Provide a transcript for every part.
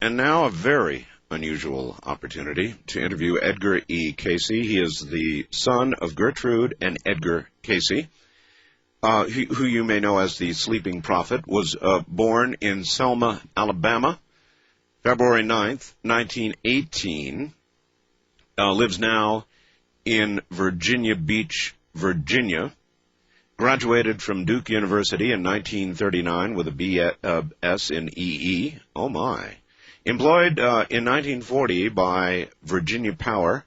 And now a very unusual opportunity to interview Edgar E. Cayce. He is the son of Gertrude and Edgar Cayce, who you may know as the Sleeping Prophet, was born in Selma, Alabama, February 9th, 1918, lives now in Virginia Beach, Virginia, graduated from Duke University in 1939 with a B.S. in EE. Oh, my. Employed in 1940 by Virginia Power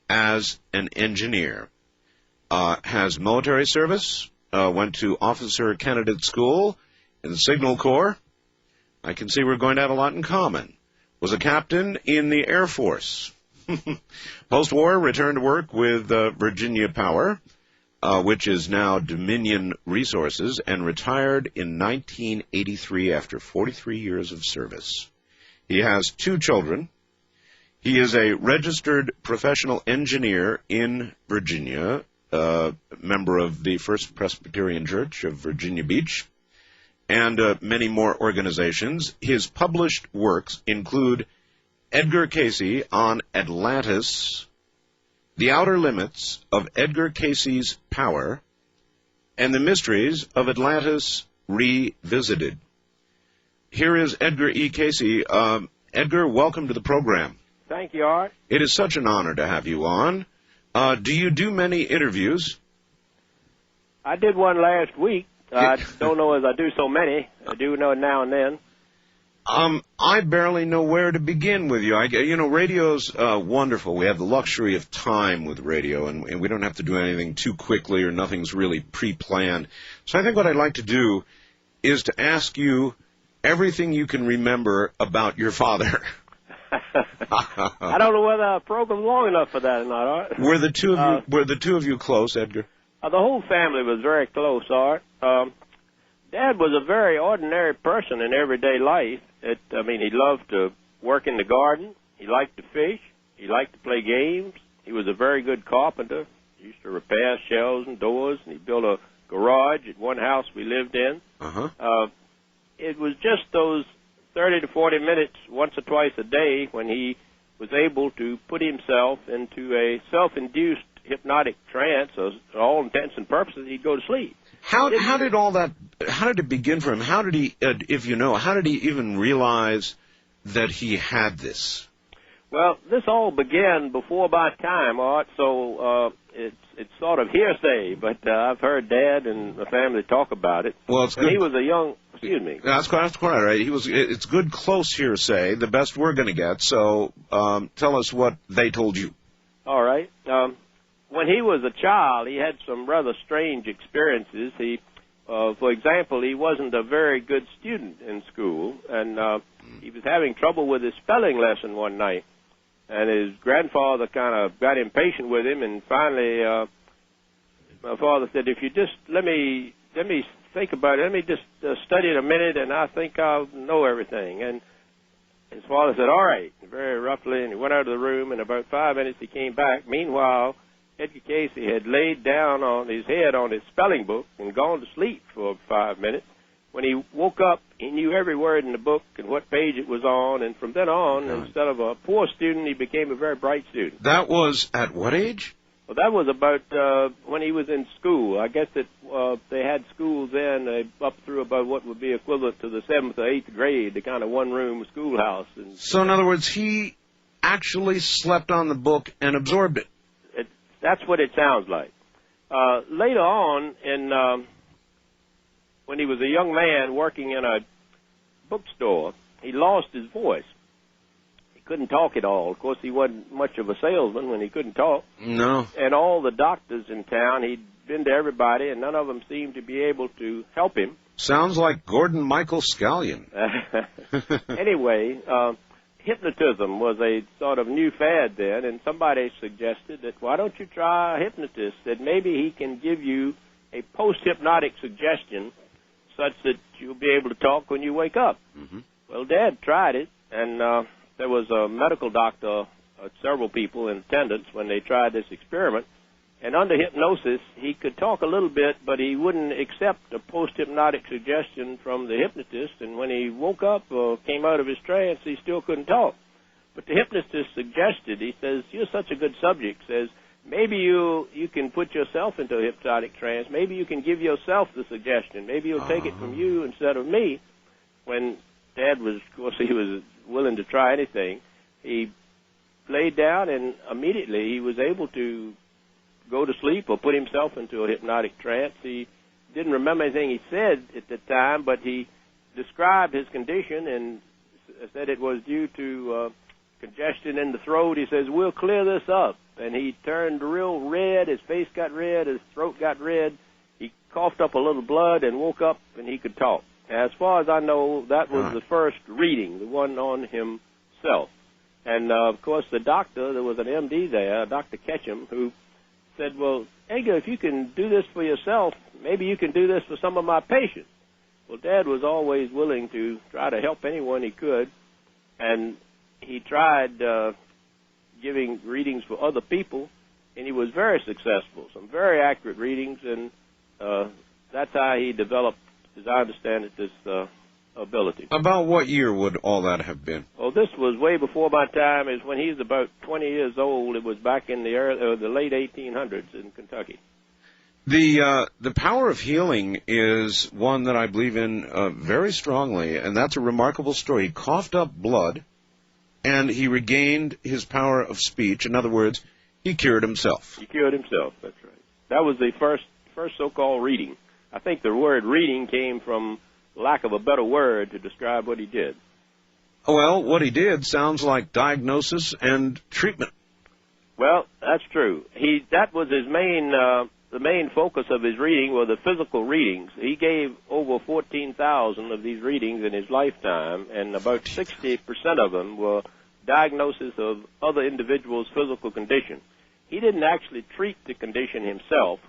as an engineer. Has military service, went to officer candidate school in the Signal Corps. I can see we're going to have a lot in common. Was a captain in the Air Force. Post-war, returned to work with Virginia Power, which is now Dominion Resources, and retired in 1983 after 43 years of service. He has 2 children. He is a registered professional engineer in Virginia, member of the First Presbyterian Church of Virginia Beach, and many more organizations. His published works include Edgar Cayce on Atlantis, The Outer Limits of Edgar Cayce's Power, and the Mysteries of Atlantis Revisited. Here is Edgar E. Cayce. Edgar, welcome to the program. Thank you, Art. It is such an honor to have you on. Do you do many interviews? I did one last week. I don't know as I do so many. I do know now and then. I barely know where to begin with you. Radio's wonderful. We have the luxury of time with radio, and we don't have to do anything too quickly, or nothing's really pre-planned. So I think what I'd like to do is to ask you everything you can remember about your father. I don't know whether I programmed long enough for that or not, Art. Were the two of you close, Edgar? The whole family was very close, Art. Dad was a very ordinary person in everyday life. He loved to work in the garden. He liked to fish. He liked to play games. He was a very good carpenter. He used to repair shelves and doors, and he built a garage at one house we lived in. It was just those 30 to 40 minutes once or twice a day when he was able to put himself into a self-induced hypnotic trance, so for all intents and purposes, he'd go to sleep. How did it begin for him? How did he, if you know, how did he even realize that he had this? Well, this all began before my time, Art, so it's sort of hearsay, but I've heard Dad and the family talk about it. Well, it's good. He was a young, excuse me. That's quite right. It's good close hearsay, the best we're going to get, so tell us what they told you. All right. When he was a child, he had some rather strange experiences. For example, he wasn't a very good student in school, and he was having trouble with his spelling lesson one night. And his grandfather kind of got impatient with him, and finally my father said, if you just let me think about it, let me just study it a minute, and I think I'll know everything. And his father said, all right, very roughly, and he went out of the room. In about 5 minutes he came back. Meanwhile, Edgar Cayce had laid down on his head on his spelling book and gone to sleep for 5 minutes. When he woke up, he knew every word in the book and what page it was on, and from then on, instead of a poor student, he became a very bright student. That was at what age? Well, that was about when he was in school. I guess that they had schools then up through about what would be equivalent to the 7th or 8th grade, the kind of one-room schoolhouse. So, in other words, he actually slept on the book and absorbed it. That's what it sounds like. Later on, when he was a young man working in a bookstore, he lost his voice. He couldn't talk at all. Of course, he wasn't much of a salesman when he couldn't talk. No. And all the doctors in town, he'd been to everybody, and none of them seemed to be able to help him. Sounds like Gordon Michael Scallion. Anyway, hypnotism was a sort of new fad then, and somebody suggested that, why don't you try a hypnotist, that maybe he can give you a post-hypnotic suggestion such that you'll be able to talk when you wake up. Well, Dad tried it, and there was a medical doctor, several people in attendance when they tried this experiment, And under hypnosis, he could talk a little bit, but he wouldn't accept a post-hypnotic suggestion from the hypnotist. And when he woke up or came out of his trance, he still couldn't talk. But the hypnotist suggested, he says, you're such a good subject, says, maybe you can put yourself into a hypnotic trance. Maybe you can give yourself the suggestion. Maybe you'll take it from you instead of me. When Dad was, of course, he was willing to try anything, he laid down and immediately he was able to go to sleep or put himself into a hypnotic trance. He didn't remember anything he said at the time, but he described his condition and said it was due to congestion in the throat. He says, we'll clear this up. And he turned real red. His face got red. His throat got red. He coughed up a little blood and woke up and he could talk. As far as I know, that was the first reading, the one on himself. And, of course, the doctor, there was an MD there, Dr. Ketchum, who said, well, Edgar, if you can do this for yourself, maybe you can do this for some of my patients. Well, Dad was always willing to try to help anyone he could, and he tried giving readings for other people, and he was very successful, some very accurate readings, and that's how he developed, as I understand it, this ability. About what year would all that have been? Well, this was way before my time. Is when he was about 20 years old. It was back in the late 1800s in Kentucky. The power of healing is one that I believe in very strongly, and that's a remarkable story. He coughed up blood, and he regained his power of speech. In other words, he cured himself. He cured himself, that's right. That was the first so-called reading. I think the word reading came from lack of a better word to describe what he did. Well, what he did sounds like diagnosis and treatment. Well, that's true. That was his main, the main focus of his reading were the physical readings. He gave over 14,000 of these readings in his lifetime, and about 60% of them were diagnosis of other individuals' physical condition. He didn't actually treat the condition himself,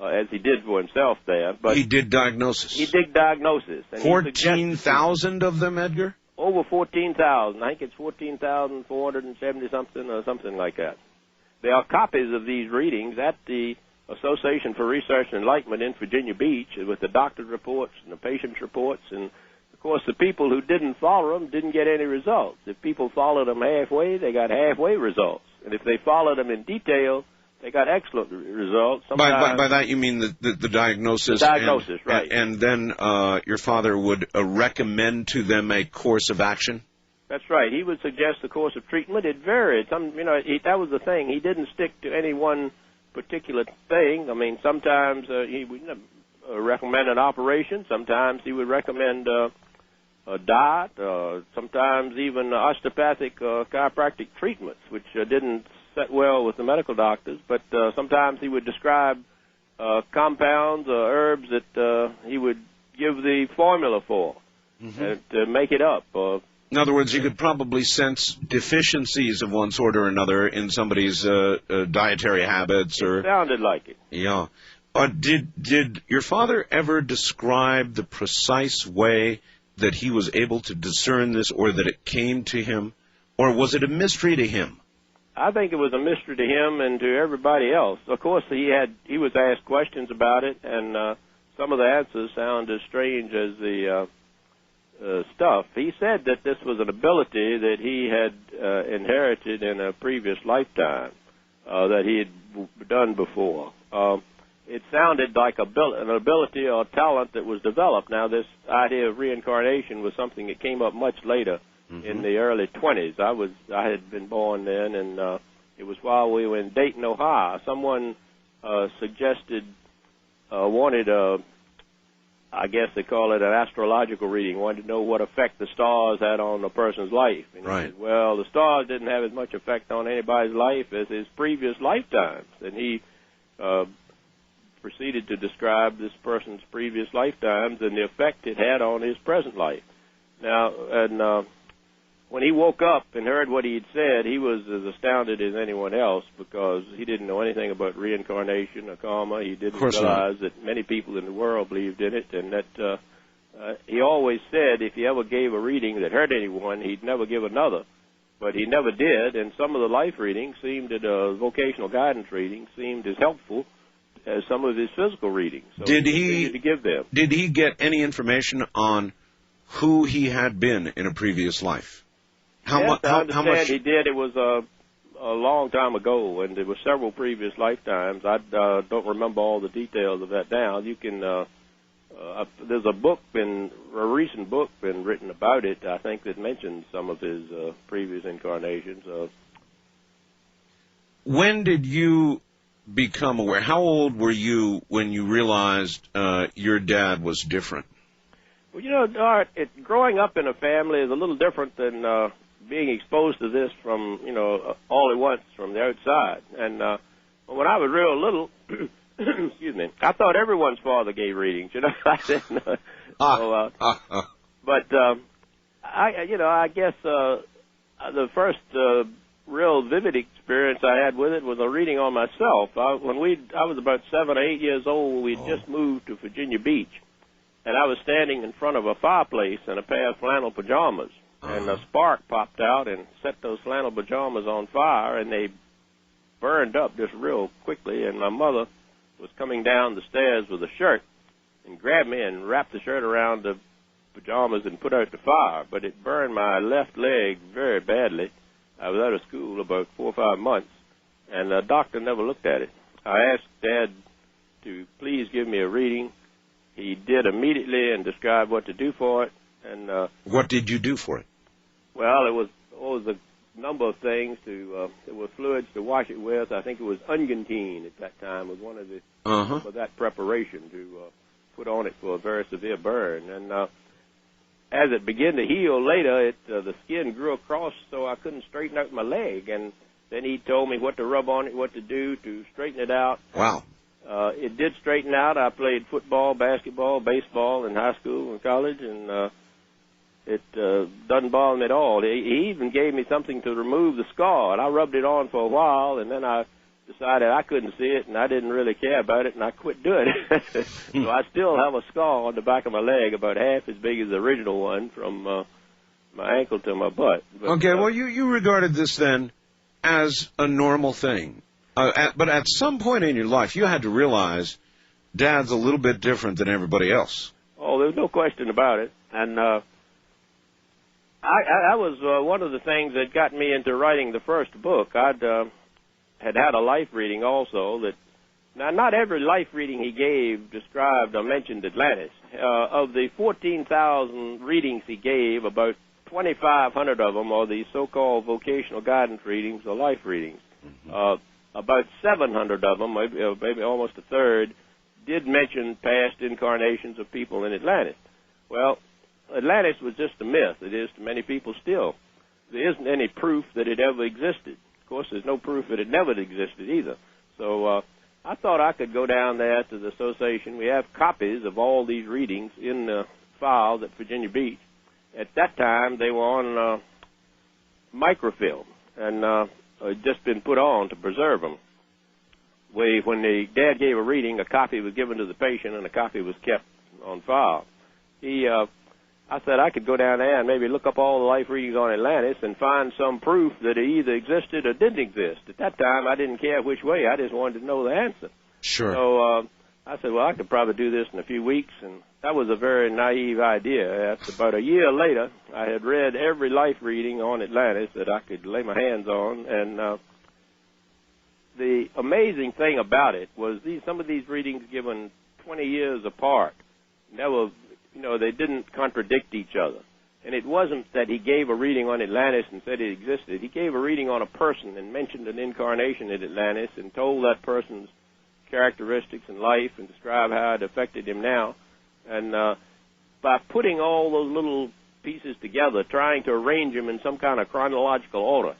as he did for himself there. But he did diagnosis. He did diagnosis. 14,000 of them, Edgar? Over 14,000. I think it's 14,470-something or something like that. There are copies of these readings at the Association for Research and Enlightenment in Virginia Beach with the doctor's reports and the patient's reports. And, of course, the people who didn't follow them didn't get any results. If people followed them halfway, they got halfway results. And if they followed them in detail, they got excellent results. By that you mean the diagnosis? The diagnosis, right. And then your father would recommend to them a course of action? That's right. He would suggest a course of treatment. It varied. That was the thing. He didn't stick to any one particular thing. I mean, sometimes he would recommend an operation. Sometimes he would recommend a diet. Sometimes even osteopathic chiropractic treatments, which didn't set well with the medical doctors, but sometimes he would describe compounds or herbs that he would give the formula for to make it up. In other words, you could probably sense deficiencies of one sort or another in somebody's dietary habits. It sounded like it. Yeah. Did your father ever describe the precise way that he was able to discern this, or that it came to him, or was it a mystery to him? I think it was a mystery to him and to everybody else. Of course, he was asked questions about it, and some of the answers sound as strange as the stuff. He said that this was an ability that he had inherited in a previous lifetime that he had done before. It sounded like an ability or talent that was developed. Now, this idea of reincarnation was something that came up much later. In the early 20s. I had been born then, and it was while we were in Dayton, Ohio. Someone suggested, wanted I guess they call it an astrological reading, wanted to know what effect the stars had on a person's life. And he said, well, the stars didn't have as much effect on anybody's life as his previous lifetimes. And he proceeded to describe this person's previous lifetimes and the effect it had on his present life. Now, and when he woke up and heard what he had said, he was as astounded as anyone else because he didn't know anything about reincarnation or karma. He didn't realize that many people in the world believed in it, and that he always said if he ever gave a reading that hurt anyone, he'd never give another but he never did. And some of the life readings seemed, vocational guidance readings seemed as helpful as some of his physical readings. So did he continued to give them. Did he get any information on who he had been in a previous life? Yes, I understand he did. It was a long time ago, and there were several previous lifetimes. I don't remember all the details of that now. You can, there's a recent book been written about it, I think, that mentions some of his previous incarnations. When did you become aware? How old were you when you realized your dad was different? Well, you know, Art, growing up in a family is a little different than being exposed to this from, all at once from the outside. And when I was real little, excuse me, I thought everyone's father gave readings, I didn't know. But I guess the first real vivid experience I had with it was a reading on myself. I was about 7 or 8 years old. We'd just moved to Virginia Beach, and I was standing in front of a fireplace in a pair of flannel pajamas, and a spark popped out and set those flannel pajamas on fire, and they burned up just real quickly, and my mother was coming down the stairs with a shirt and grabbed me and wrapped the shirt around the pajamas and put out the fire, but it burned my left leg very badly. I was out of school about 4 or 5 months, and the doctor never looked at it. I asked Dad to please give me a reading. He did immediately and described what to do for it. And what did you do for it? Well, it was a number of things. There were fluids to wash it with. I think it was ungentine at that time was one of the for that preparation to put on it for a very severe burn. And as it began to heal later, the skin grew across so I couldn't straighten out my leg. And then he told me what to rub on it, what to do to straighten it out. Wow. It did straighten out. I played football, basketball, baseball in high school and college, and it doesn't bother me at all. He even gave me something to remove the scar, and I rubbed it on for a while, and then I decided I couldn't see it, and I didn't really care about it, and I quit doing it. So I still have a scar on the back of my leg about half as big as the original one from my ankle to my butt. But, okay, well, you regarded this then as a normal thing. But at some point in your life, you had to realize Dad's a little bit different than everybody else. Oh, there's no question about it. And I was one of the things that got me into writing the first book. I'd had a life reading also that, now not every life reading he gave described or mentioned Atlantis. Of the 14,000 readings he gave, about 2,500 of them are the so-called vocational guidance readings or life readings. About 700 of them, maybe almost a third, did mention past incarnations of people in Atlantis. Well, Atlantis was just a myth. It is to many people still. There isn't any proof that it ever existed. Of course, there's no proof that it never existed either. So I thought I could go down there to the association. We have copies of all these readings in the files at Virginia Beach. At that time, they were on microfilm, and had just been put on to preserve them. When the Dad gave a reading, a copy was given to the patient and a copy was kept on file. I said I could go down there and maybe look up all the life readings on Atlantis and find some proof that it either existed or didn't exist. At that time, I didn't care which way. I just wanted to know the answer. Sure. So I said, well, I could probably do this in a few weeks, and that was a very naive idea. After about a year later, I had read every life reading on Atlantis that I could lay my hands on, and the amazing thing about it was some of these readings given 20 years apart, never, they didn't contradict each other. And it wasn't that he gave a reading on Atlantis and said it existed. He gave a reading on a person and mentioned an incarnation in Atlantis and told that person's characteristics in life and described how it affected him now. And by putting all those little pieces together, trying to arrange them in some kind of chronological order,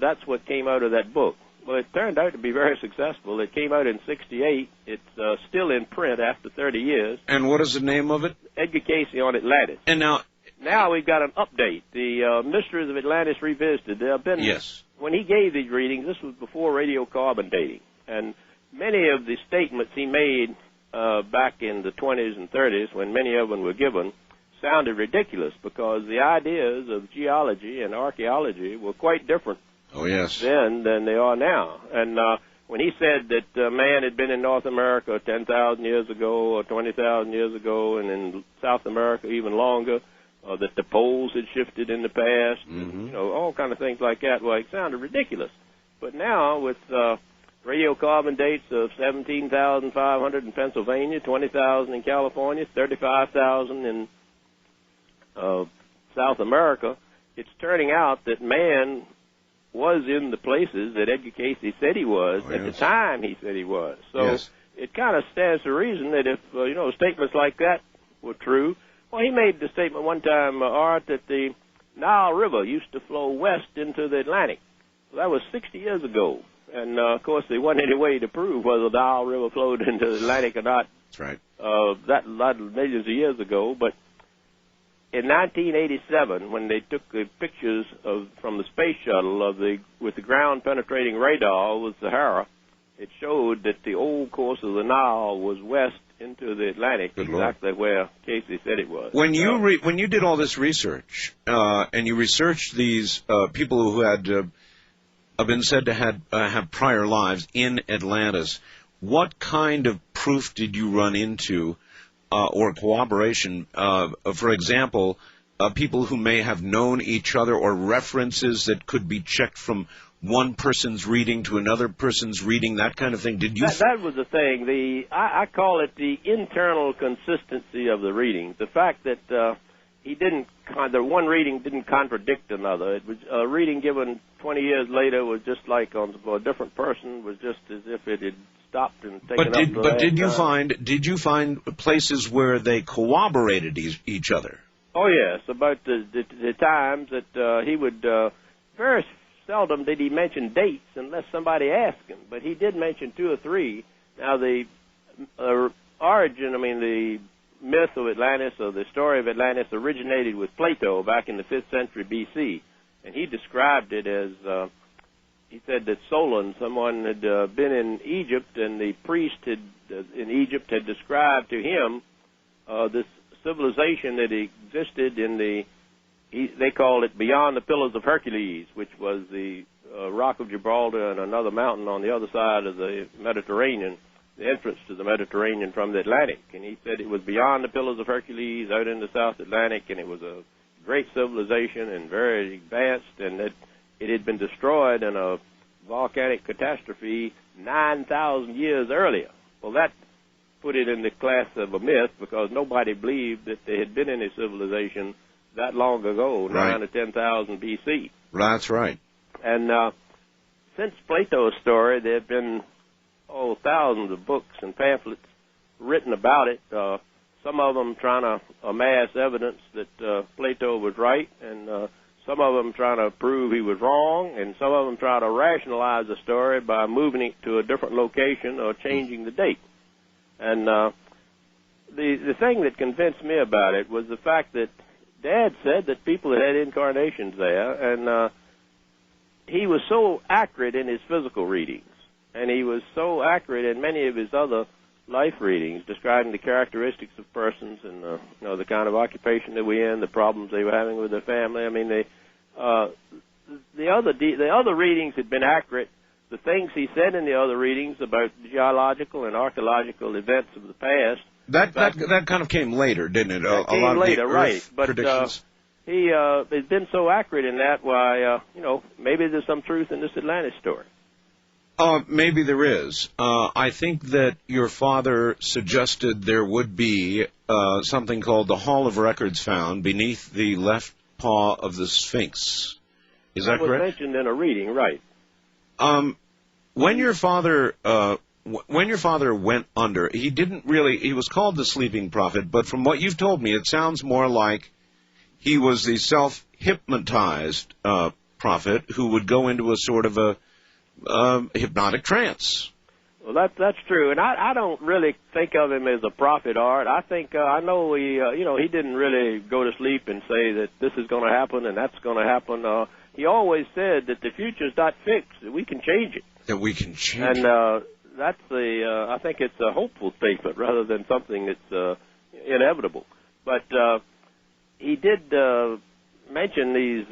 that's what came out of that book. Well, it turned out to be very successful. It came out in '68. It's still in print after 30 years. And what is the name of it? Edgar Cayce on Atlantis. And now we've got an update. The Mysteries of Atlantis Revisited. There have been, yes. When he gave these readings, this was before radiocarbon dating. And many of the statements he made back in the 20s and 30s, when many of them were given, sounded ridiculous because the ideas of geology and archaeology were quite different then than they are now. And when he said that man had been in North America 10,000 years ago or 20,000 years ago, and in South America even longer, that the poles had shifted in the past, and, all kind of things like that, well, it sounded ridiculous. But now with radiocarbon dates of 17,500 in Pennsylvania, 20,000 in California, 35,000 in South America, it's turning out that man was in the places that Edgar Cayce said he was at the time he said he was. So it kind of stands to reason that if, statements like that were true. Well, he made the statement one time, Art, that the Nile River used to flow west into the Atlantic. Well, that was 60 years ago. And, of course, there wasn't any way to prove whether the Nile River flowed into the Atlantic or not. That's right. That millions of years ago. But in 1987, when they took the pictures from the space shuttle with the ground-penetrating radar with Sahara, it showed that the old course of the Nile was west into the Atlantic, exactly where Cayce said it was. When you did all this research, and you researched these people who had been said to have prior lives in Atlantis, what kind of proof did you run into, or corroboration, for example, people who may have known each other, or references that could be checked from one person's reading to another person's reading, that kind of thing? Did you? That was the thing. I call it the internal consistency of the readings. The fact that the one reading didn't contradict another. It was a reading given 20 years later was just like for a different person, was just as if it had stopped and taken up. But did you find places where they corroborated each other? Oh yes, about the times that he would very seldom did he mention dates unless somebody asked him, but he did mention 2 or 3. Now the origin, the myth of Atlantis, or the story of Atlantis, originated with Plato back in the 5th century B.C., and he described it as, he said that Solon, someone had been in Egypt, and the priest in Egypt had described to him this civilization that existed in they called it beyond the Pillars of Hercules, which was the Rock of Gibraltar and another mountain on the other side of the Mediterranean, the entrance to the Mediterranean from the Atlantic. And he said it was beyond the Pillars of Hercules, out in the South Atlantic, and it was a great civilization and very advanced, and that it had been destroyed in a volcanic catastrophe 9,000 years earlier. Well, that put it in the class of a myth, because nobody believed that there had been any civilization that long ago, 9 to 10,000 B.C. That's right. And since Plato's story, there have been thousands of books and pamphlets written about it, some of them trying to amass evidence that Plato was right, and some of them trying to prove he was wrong, and some of them trying to rationalize the story by moving it to a different location or changing the date. And the thing that convinced me about it was the fact that Dad said that people had incarnations there, and he was so accurate in his physical readings, and he was so accurate in many of his other life readings, describing the characteristics of persons and the kind of occupation they were in, the problems they were having with their family. The other readings had been accurate. The things he said in the other readings about geological and archaeological events of the past. That kind of came later, didn't it? A lot later, of the right? But predictions. He has been so accurate in that. Why, maybe there's some truth in this Atlantis story. Maybe there is. I think that your father suggested there would be something called the Hall of Records found beneath the left paw of the Sphinx. Is that correct? That was mentioned in a reading, right? When your father went under, he was called the Sleeping Prophet, but from what you've told me, it sounds more like he was the self-hypnotized prophet who would go into a sort of a hypnotic trance. Well, that's true, and I don't really think of him as a prophet, Art. I think I know he didn't really go to sleep and say that this is going to happen and that's going to happen. He always said that the future's not fixed; that we can change it. That we can change it. And that's I think it's a hopeful statement rather than something that's inevitable. But he did mention these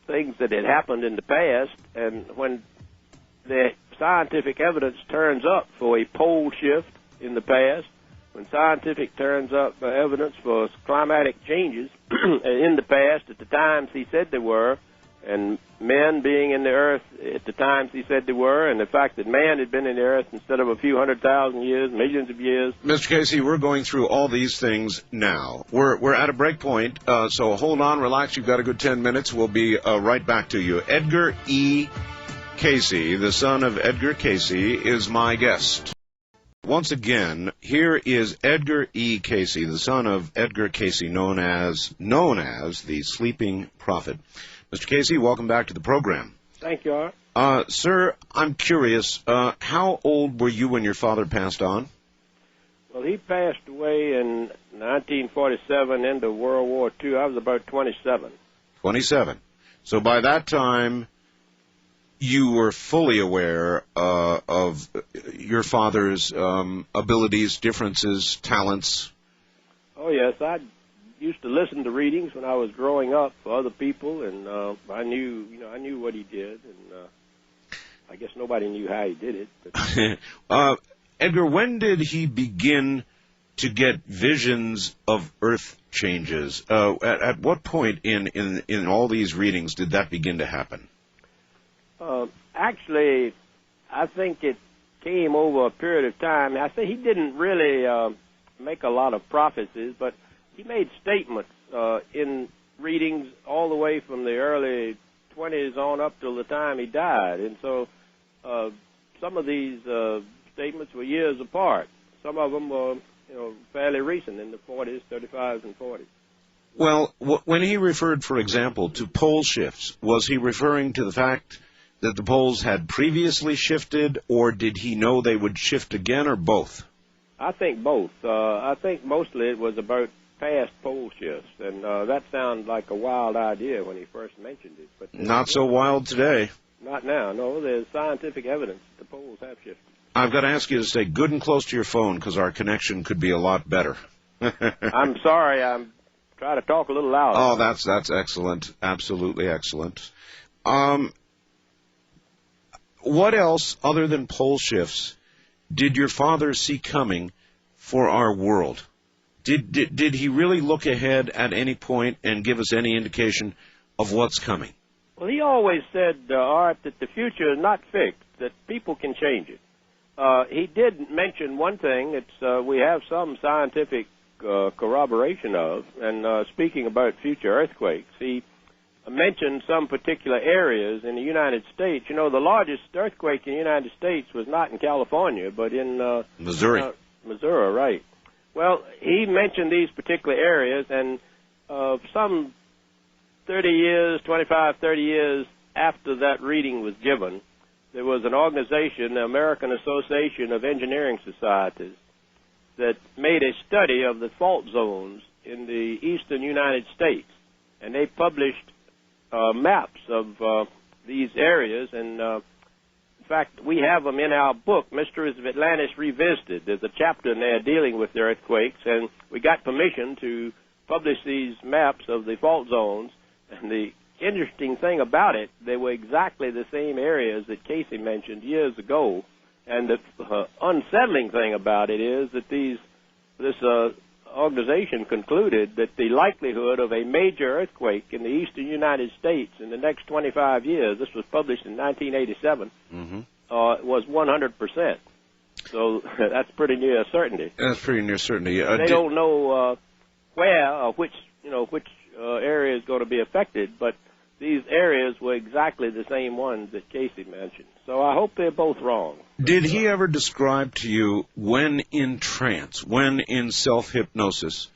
things that had happened in the past, and when the scientific evidence turns up for a pole shift in the past, when scientific turns up evidence for climatic changes in the past at the times he said they were, and men being in the earth at the times he said they were, and the fact that man had been in the earth instead of a few 100,000 years, millions of years. Mr. Cayce, we're going through all these things now. We're at a break point, so hold on, relax. You've got a good 10 minutes. We'll be right back to you. Edgar E. Cayce, the son of Edgar Cayce, is my guest. Once again, here is Edgar E. Cayce, the son of Edgar Cayce, known as the Sleeping Prophet. Mr. Cayce, welcome back to the program. Thank you, Art. Sir, I'm curious, how old were you when your father passed on? Well, he passed away in 1947, into World War II. I was about 27. 27. So by that time, you were fully aware of your father's abilities, differences, talents? Oh, yes. I used to listen to readings when I was growing up for other people, and I knew what he did, and I guess nobody knew how he did it. But Edgar, when did he begin to get visions of Earth changes? At what point in all these readings did that begin to happen? Actually, I think it came over a period of time. I say he didn't really make a lot of prophecies, but he made statements in readings all the way from the early 20s on up till the time he died. And so some of these statements were years apart. Some of them were fairly recent, in the 40s, 35s, and 40s. Well, when he referred, for example, to pole shifts, was he referring to the fact that the poles had previously shifted, or did he know they would shift again, or both? I think both. I think mostly it was about past pole shifts, and that sounded like a wild idea when he first mentioned it. But not so wild today. Not now, no. There's scientific evidence that the poles have shifted. I've got to ask you to stay good and close to your phone, because our connection could be a lot better. I'm sorry, I'm trying to talk a little louder. Oh, that's excellent. Absolutely excellent. What else, other than pole shifts, did your father see coming for our world? Did he really look ahead at any point and give us any indication of what's coming? Well, he always said, Art, that the future is not fixed, that people can change it. He did mention one thing that we have some scientific corroboration of, and speaking about future earthquakes, he mentioned some particular areas in the United States. You know, the largest earthquake in the United States was not in California, but in Missouri. Missouri, right. Well, he mentioned these particular areas, and some 25, 30 years after that reading was given, there was an organization, the American Association of Engineering Societies, that made a study of the fault zones in the eastern United States, and they published maps of these areas, and in fact, we have them in our book, Mysteries of Atlantis Revisited. There's a chapter in there dealing with the earthquakes, and we got permission to publish these maps of the fault zones, and the interesting thing about it, they were exactly the same areas that Cayce mentioned years ago, and the unsettling thing about it is that this organization concluded that the likelihood of a major earthquake in the eastern United States in the next 25 years, this was published in 1987, was 100%. So that's pretty near certainty. That's pretty near certainty. They don't know where or which area is going to be affected, but these areas were exactly the same ones that Cayce mentioned. So I hope they're both wrong. Did he ever describe to you when in trance, when in self-hypnosis,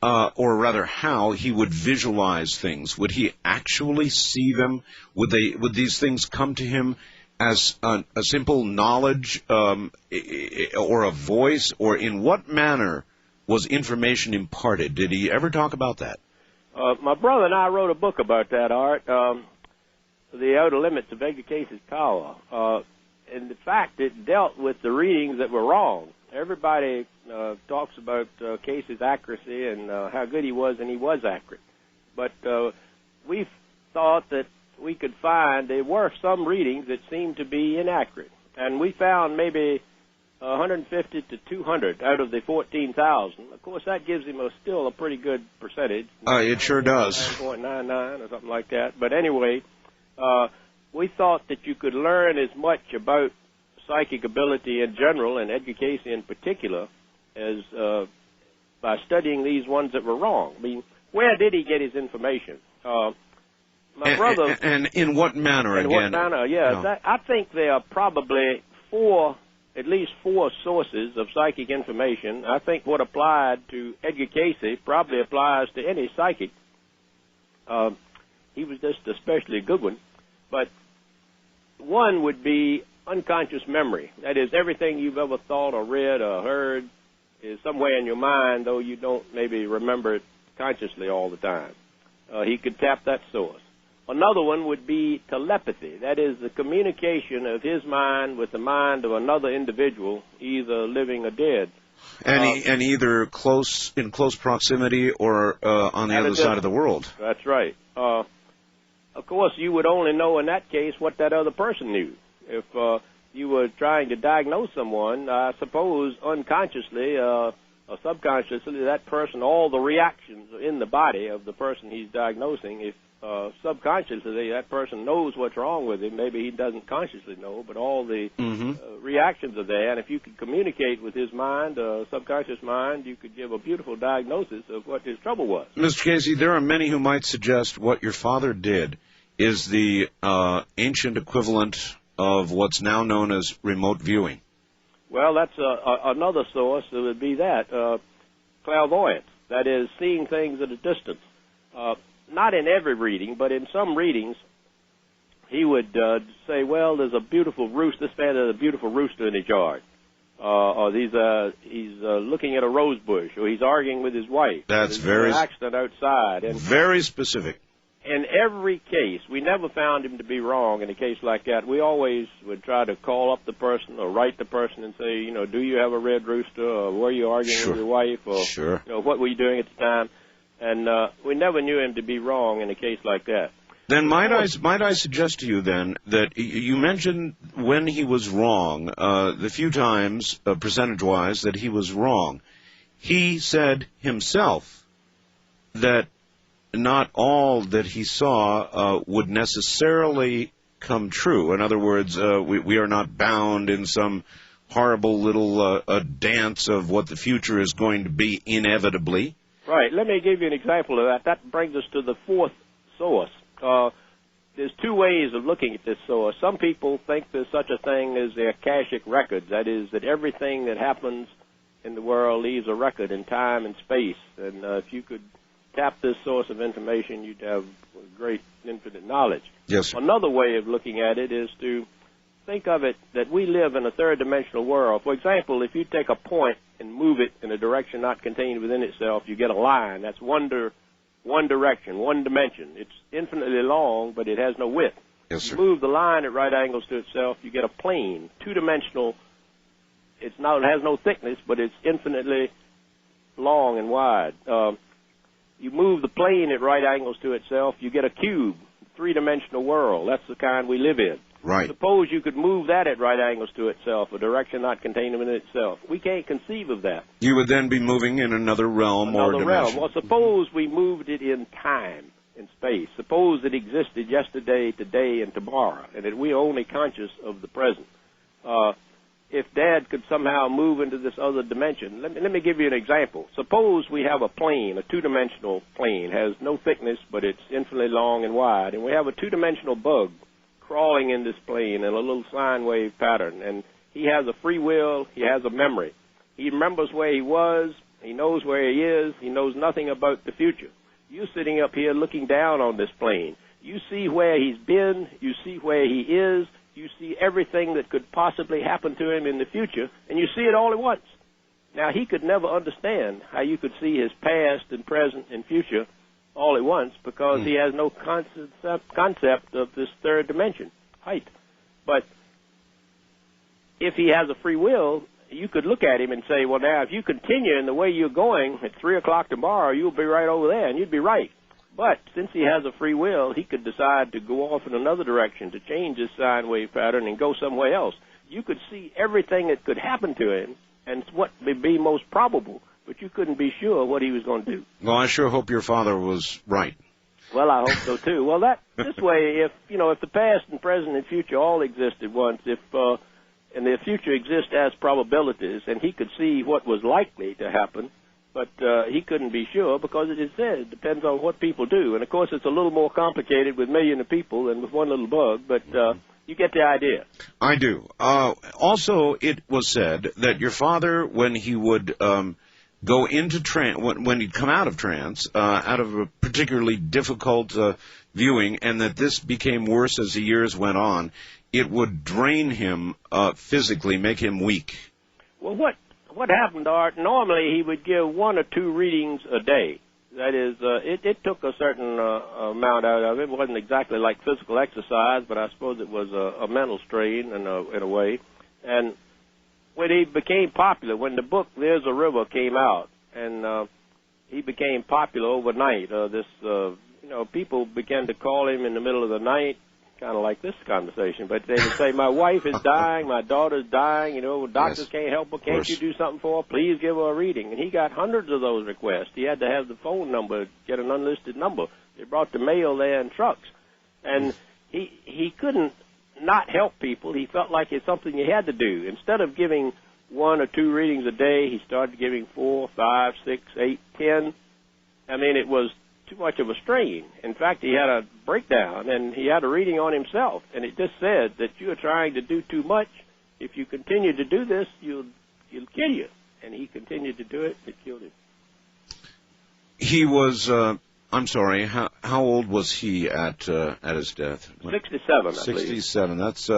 or rather how he would visualize things? Would he actually see them? Would these things come to him as a simple knowledge or a voice? Or in what manner was information imparted? Did he ever talk about that? My brother and I wrote a book about that, Art, The Outer Limits of Edgar Cayce's Power. In fact, it dealt with the readings that were wrong. everybody talks about Cayce's accuracy and how good he was, and he was accurate. But we thought that we could find there were some readings that seemed to be inaccurate, and we found maybe 150 to 200 out of the 14,000. Of course, that gives him still a pretty good percentage. It sure does. 9.99 or something like that. But anyway, we thought that you could learn as much about psychic ability in general, and Edgar Cayce in particular, as by studying these ones that were wrong. I mean, where did he get his information? My brother... And in what manner, in again? In what manner, yeah. No. I think there are probably at least four sources of psychic information. I think what applied to Edgar Cayce probably applies to any psychic. He was just especially a good one. But one would be unconscious memory. That is, everything you've ever thought or read or heard is somewhere in your mind, though you don't maybe remember it consciously all the time. He could tap that source. Another one would be telepathy. That is, the communication of his mind with the mind of another individual, either living or dead. And either in close proximity or on the other side of the world. That's right. Of course, you would only know in that case what that other person knew. If you were trying to diagnose someone, I suppose unconsciously or subconsciously, that person, all the reactions in the body of the person he's diagnosing, if subconsciously that person knows what's wrong with him, maybe he doesn't consciously know, but all the reactions are there, and if you could communicate with his mind, subconscious mind, you could give a beautiful diagnosis of what his trouble was. Mr. Cayce, there are many who might suggest what your father did is the ancient equivalent of what's now known as remote viewing. Well, that's another source that would be that, clairvoyance. That is, seeing things at a distance. Not in every reading, but in some readings, he would say, well, there's a beautiful rooster. This man has a beautiful rooster in his yard. Or he's looking at a rose bush, or he's arguing with his wife. That's very... an accident outside. And very specific. In every case, we never found him to be wrong in a case like that. We always would try to call up the person or write the person and say, you know, do you have a red rooster, or were you arguing with your wife, or you know, what were you doing at the time? And we never knew him to be wrong in a case like that. Then might I suggest to you then that you mentioned when he was wrong, the few times, percentage-wise, that he was wrong. He said himself that not all that he saw would necessarily come true. In other words, we are not bound in some horrible little dance of what the future is going to be inevitably. Right. Let me give you an example of that. That brings us to the fourth source. There's two ways of looking at this source. Some people think there's such a thing as the Akashic records. That is, that everything that happens in the world leaves a record in time and space. And if you could tap this source of information, you'd have great infinite knowledge. Yes, sir. Another way of looking at it is to think of it that we live in a third-dimensional world. For example, if you take a point and move it in a direction not contained within itself, you get a line. That's one direction, one dimension. It's infinitely long, but it has no width. Yes, sir. You move the line at right angles to itself, you get a plane, two-dimensional. It has no thickness, but it's infinitely long and wide. You move the plane at right angles to itself, you get a cube, three-dimensional world. That's the kind we live in. Right. Suppose you could move that at right angles to itself, a direction not contained within itself. We can't conceive of that. You would then be moving in another realm or dimension. Well, suppose we moved it in time, in space. Suppose it existed yesterday, today, and tomorrow, and that we are only conscious of the present. If Dad could somehow move into this other dimension, let me give you an example. Suppose we have a plane, a two-dimensional plane, has no thickness, but it's infinitely long and wide, and we have a two-dimensional bug crawling in this plane in a little sine wave pattern, and he has a free will, he has a memory. He remembers where he was, he knows where he is, he knows nothing about the future. You're sitting up here looking down on this plane. You see where he's been, you see where he is, you see everything that could possibly happen to him in the future, and you see it all at once. Now, he could never understand how you could see his past and present and future all at once because he has no concept of this third dimension, height. But if he has a free will, you could look at him and say, well, now, if you continue in the way you're going at 3 o'clock tomorrow, you'll be right over there, and you'd be right. But since he has a free will, he could decide to go off in another direction, to change his sine wave pattern and go somewhere else. You could see everything that could happen to him and what would be most probable, but you couldn't be sure what he was going to do. Well, I sure hope your father was right. Well, I hope so, too. Well, this way, if the past and present and future all existed once, and the future exists as probabilities, and he could see what was likely to happen, but he couldn't be sure because it is said it depends on what people do. And, of course, it's a little more complicated with millions of people than with one little bug, but you get the idea. I do. Also, it was said that your father, when he would go into trance, when he'd come out of trance, out of a particularly difficult viewing, and that this became worse as the years went on, it would drain him physically, make him weak. Well, what happened, Art, normally he would give 1 or 2 readings a day. That is, it took a certain amount out of it. It wasn't exactly like physical exercise, but I suppose it was a mental strain in a way. And when he became popular, when the book There's a River came out, and he became popular overnight, people began to call him in the middle of the night, kind of like this conversation, but they would say, my wife is dying, my daughter's dying, doctors can't help her, can't you do something for her? Please give her a reading. And he got hundreds of those requests. He had to have the phone number, get an unlisted number. They brought the mail there in trucks. And he couldn't not help people. He felt like it's something he had to do. Instead of giving 1 or 2 readings a day, he started giving 4, 5, 6, 8, 10. I mean, it was too much of a strain. In fact, he had a breakdown, and he had a reading on himself, and it just said that you are trying to do too much. If you continue to do this, you'll kill you. And he continued to do it. It killed him. He was, I'm sorry, how old was he at his death? 67, 67. That's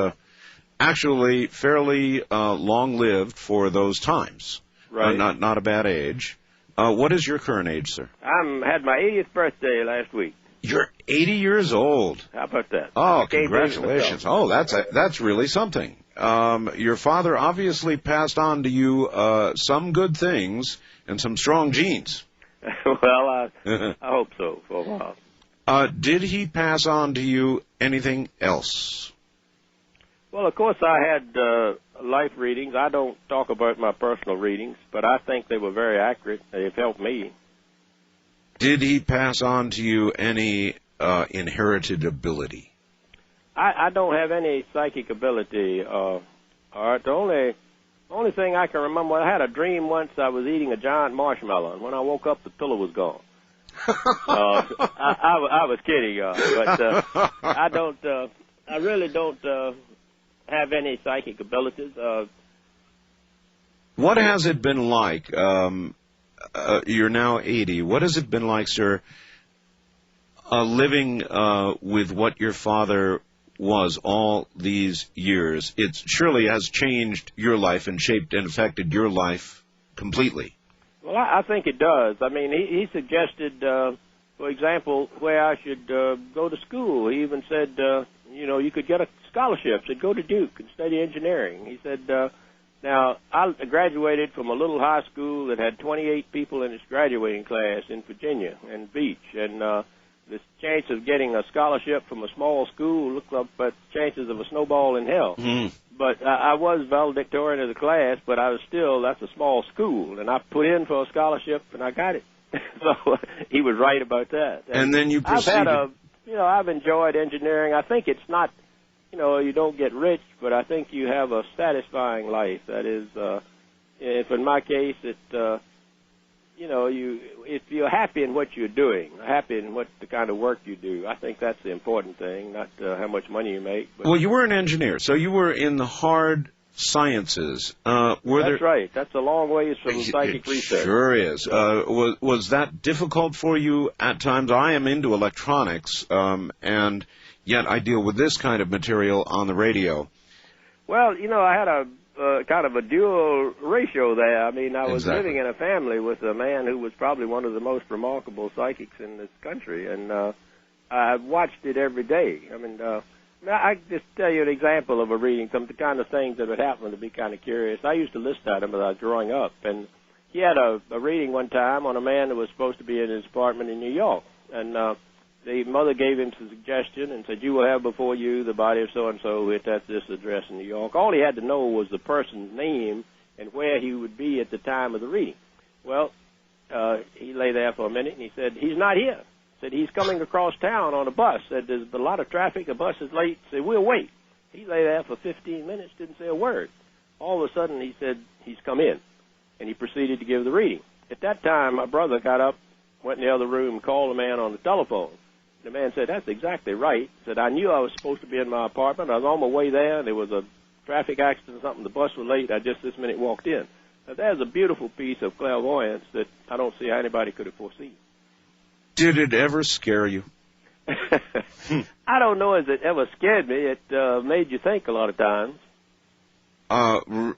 actually fairly long-lived for those times. Right. Not a bad age. What is your current age, sir? I had my 80th birthday last week. You're 80 years old. How about that? Oh, congratulations. Oh, that's really something. Your father obviously passed on to you some good things and some strong genes. Well, I hope so for a while. Did he pass on to you anything else? Well, of course, I had life readings. I don't talk about my personal readings, but I think they were very accurate. They've helped me. Did he pass on to you any inherited ability? I don't have any psychic ability. Art. The only thing I can remember, I had a dream once I was eating a giant marshmallow, and when I woke up, the pillow was gone. I was kidding, but I don't. I really don't have any psychic abilities. What has it been like? You're now 80. What has it been like, sir, living with what your father was all these years? It surely has changed your life and shaped and affected your life completely. Well, I think it does. I mean, he suggested, for example, where I should go to school. He even said, you could get a scholarship. Said, go to Duke and study engineering. He said, now, I graduated from a little high school that had 28 people in its graduating class in Virginia and Beach, and the chance of getting a scholarship from a small school looked up at chances of a snowball in hell. Mm. But I was valedictorian of the class, but that's a small school, and I put in for a scholarship, and I got it. So he was right about that. And then you proceeded. I've enjoyed engineering. I think it's not, you don't get rich, but I think you have a satisfying life. That is, if in my case, if you're happy in what you're doing, happy in what the kind of work you do, I think that's the important thing, not how much money you make. But. Well, you were an engineer, so you were in the hard sciences. That's right. That's a long ways from psychic research. Sure is. Was that difficult for you at times? I am into electronics, and yet I deal with this kind of material on the radio. Well, I had a kind of a dual ratio there. I mean, I was living in a family with a man who was probably one of the most remarkable psychics in this country, and I watched it every day. I mean, Now, I just tell you an example of a reading, some of the kind of things that would happen to be kind of curious. I used to listen to him as I was growing up, and he had a reading one time on a man that was supposed to be in his apartment in New York. And the mother gave him some suggestion and said, you will have before you the body of so-and-so who at this address in New York. All he had to know was the person's name and where he would be at the time of the reading. Well, he lay there for a minute, and he said, he's not here. Said, he's coming across town on a bus. Said, there's a lot of traffic, the bus is late. Said, we'll wait. He lay there for 15 minutes, didn't say a word. All of a sudden, he said, he's come in, and he proceeded to give the reading. At that time, my brother got up, went in the other room, and called the man on the telephone. The man said, that's exactly right. Said, I knew I was supposed to be in my apartment. I was on my way there, and there was a traffic accident or something. The bus was late. I just this minute walked in. Now, there's a beautiful piece of clairvoyance that I don't see how anybody could have foreseen. Did it ever scare you? I don't know if it ever scared me. It made you think a lot of times.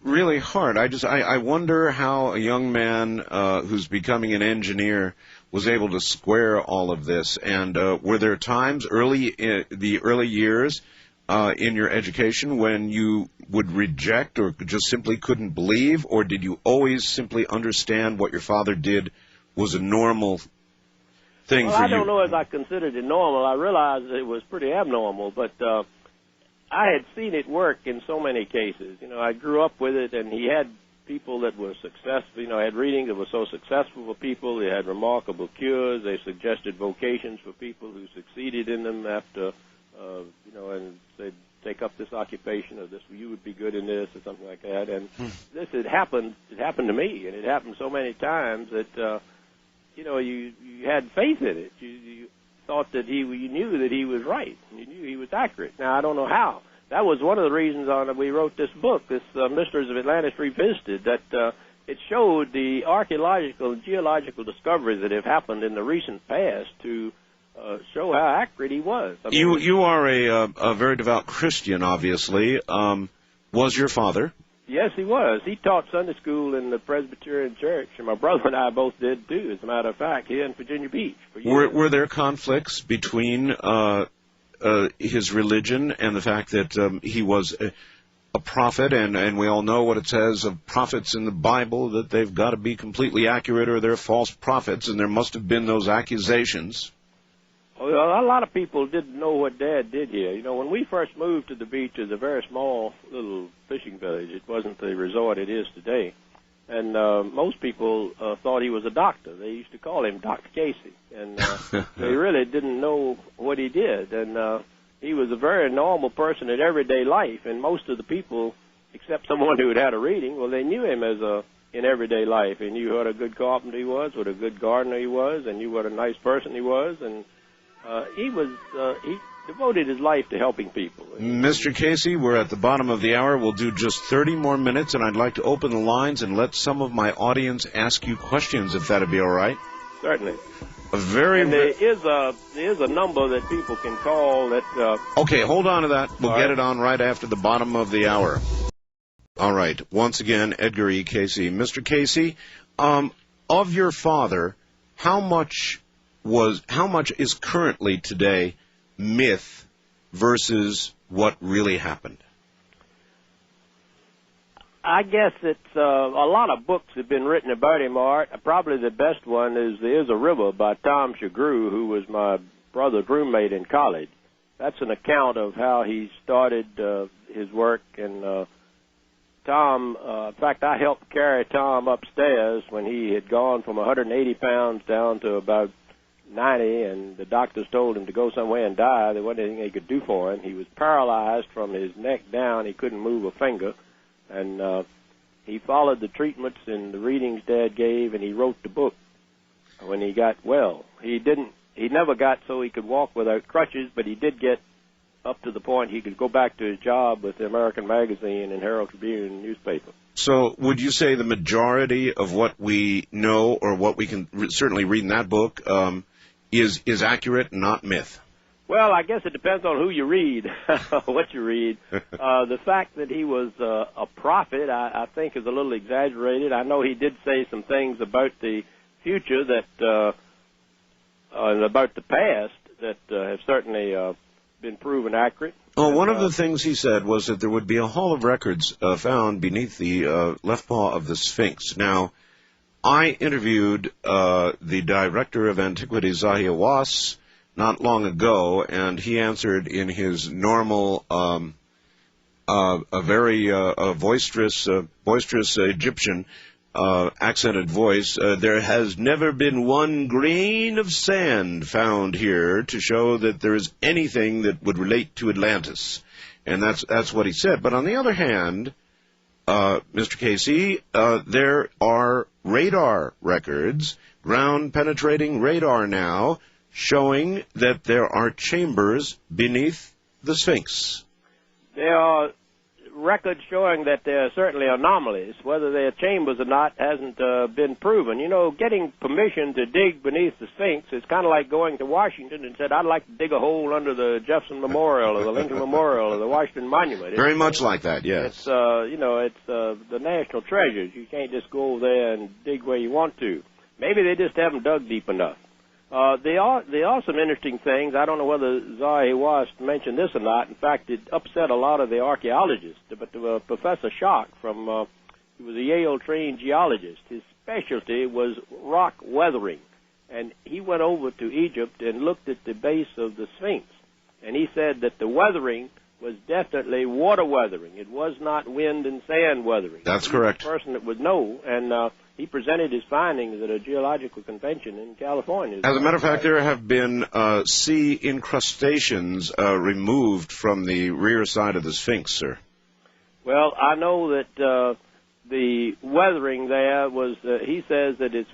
Really hard. I wonder how a young man who's becoming an engineer was able to square all of this. And were there times the early years in your education when you would reject or just simply couldn't believe, or did you always simply understand what your father did was a normal thing for you? I don't know if I considered it normal. I realized it was pretty abnormal, but I had seen it work in so many cases. You know, I grew up with it, and he had people that were successful. You know, had readings that were so successful for people. They had remarkable cures. They suggested vocations for people who succeeded in them after, you know, and they'd take up this occupation or this, you would be good in this or something like that. And this had happened. It happened to me, and it happened so many times that, you know, you had faith in it. You thought that you knew that he was right. You knew he was accurate. Now, I don't know how. That was one of the reasons we wrote this book, this Mysteries of Atlantis Revisited, that it showed the archaeological and geological discoveries that have happened in the recent past to show how accurate he was. I mean, you are a very devout Christian, obviously. Was your father? Yes, he was. He taught Sunday school in the Presbyterian Church, and my brother and I both did, too, as a matter of fact, here in Virginia Beach. Were there conflicts between his religion and the fact that he was a prophet, and we all know what it says of prophets in the Bible, that they've got to be completely accurate or they're false prophets, and there must have been those accusations? Well, a lot of people didn't know what Dad did here. You know, when we first moved to the beach, it was a very small little fishing village. It wasn't the resort it is today. And most people thought he was a doctor. They used to call him Dr. Cayce. And they really didn't know what he did. And he was a very normal person in everyday life. And most of the people, except someone who had had a reading, well, they knew him as in everyday life. They knew what a good carpenter he was, what a good gardener he was, and knew what a nice person he was. And he devoted his life to helping people. Mr. Cayce, we're at the bottom of the hour. We'll do just 30 more minutes, and I'd like to open the lines and let some of my audience ask you questions, if that'd be all right. Certainly. There is a number that people can call that... Okay, hold on to that. We'll get it on right after the bottom of the hour. All right. Once again, Edgar E. Cayce. Mr. Cayce, of your father, how much is currently today myth versus what really happened? I guess it's a lot of books have been written about him, Art. Probably the best one is There Is a River by Tom Shagrew, who was my brother's roommate in college. That's an account of how he started his work. And Tom, in fact, I helped carry Tom upstairs when he had gone from 180 pounds down to about 90, and the doctors told him to go somewhere and die. There wasn't anything they could do for him. He was paralyzed from his neck down. He couldn't move a finger. And he followed the treatments and the readings Dad gave, and he wrote the book when he got well. He never got so he could walk without crutches, but he did get up to the point he could go back to his job with the American Magazine and Herald Tribune newspaper. So would you say the majority of what we know, or what we can certainly read in that book, is accurate and not myth? Well, I guess it depends on who you read, what you read. The fact that he was a prophet, I think, is a little exaggerated. I know he did say some things about the future that, and about the past that have certainly been proven accurate. Oh, one of the things he said was that there would be a hall of records found beneath the left paw of the Sphinx. Now, I interviewed the director of antiquities, A.R.E, not long ago, and he answered in his normal, a very boisterous Egyptian accented voice. There has never been one grain of sand found here to show that there is anything that would relate to Atlantis, and that's what he said. But on the other hand, Mr. Cayce, there are radar records, ground-penetrating radar now, showing that there are chambers beneath the Sphinx. There are records showing that there are certainly anomalies. Whether they are chambers or not hasn't been proven. You know, getting permission to dig beneath the Sphinx is kind of like going to Washington and said, I'd like to dig a hole under the Jefferson Memorial or the Lincoln Memorial or the Washington Monument. Very much like that, yes. It's, it's the national treasures. You can't just go over there and dig where you want to. Maybe they just haven't dug deep enough. There are some interesting things. I don't know whether A.R.E mentioned this or not. In fact, it upset a lot of the archaeologists. But Professor Schock, he was a Yale-trained geologist. His specialty was rock weathering. And he went over to Egypt and looked at the base of the Sphinx. And he said that the weathering was definitely water weathering. It was not wind and sand weathering. That's correct. He was the person that would know. And he presented his findings at a geological convention in California. As a matter of fact, there have been sea incrustations removed from the rear side of the Sphinx, sir. Well, I know that the weathering there was, he says that it's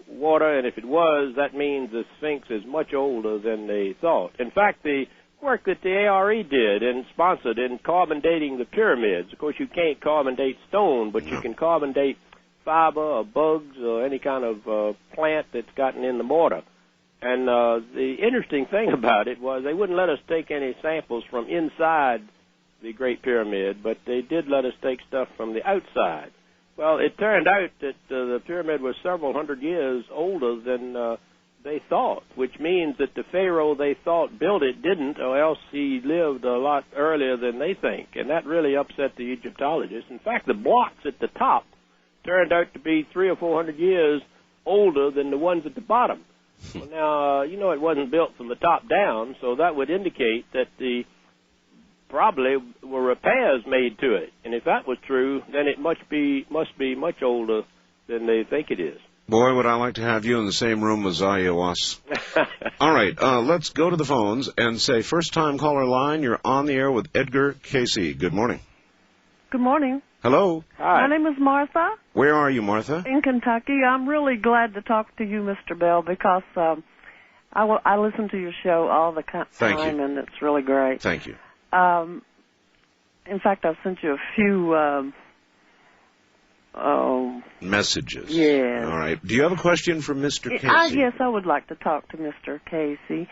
water, and if it was, that means the Sphinx is much older than they thought. In fact, the work that the A.R.E did and sponsored in carbon dating the pyramids, of course you can't carbon date stone, but you can carbon date fiber or bugs or any kind of plant that's gotten in the mortar. And the interesting thing about it was they wouldn't let us take any samples from inside the Great Pyramid, but they did let us take stuff from the outside. Well, it turned out that the pyramid was several hundred years older than they thought, which means that the pharaoh they thought built it didn't, or else he lived a lot earlier than they think. And that really upset the Egyptologists. In fact, the blocks at the top turned out to be 300 or 400 years older than the ones at the bottom. Well, now, it wasn't built from the top down, so that would indicate that probably were repairs made to it. And if that was true, then it must be much older than they think it is. Boy, would I like to have you in the same room as A.R.E. All right, let's go to the phones and say, first-time caller line, you're on the air with Edgar Cayce. Good morning. Good morning. Hello. Hi. My name is Martha. Where are you, Martha? In Kentucky. I'm really glad to talk to you, Mr. Bell, because I listen to your show all the time, and it's really great. Thank you. In fact, I've sent you a few messages. Yes. All right. Do you have a question for Mr. Cayce? Yes, I would like to talk to Mr. Cayce.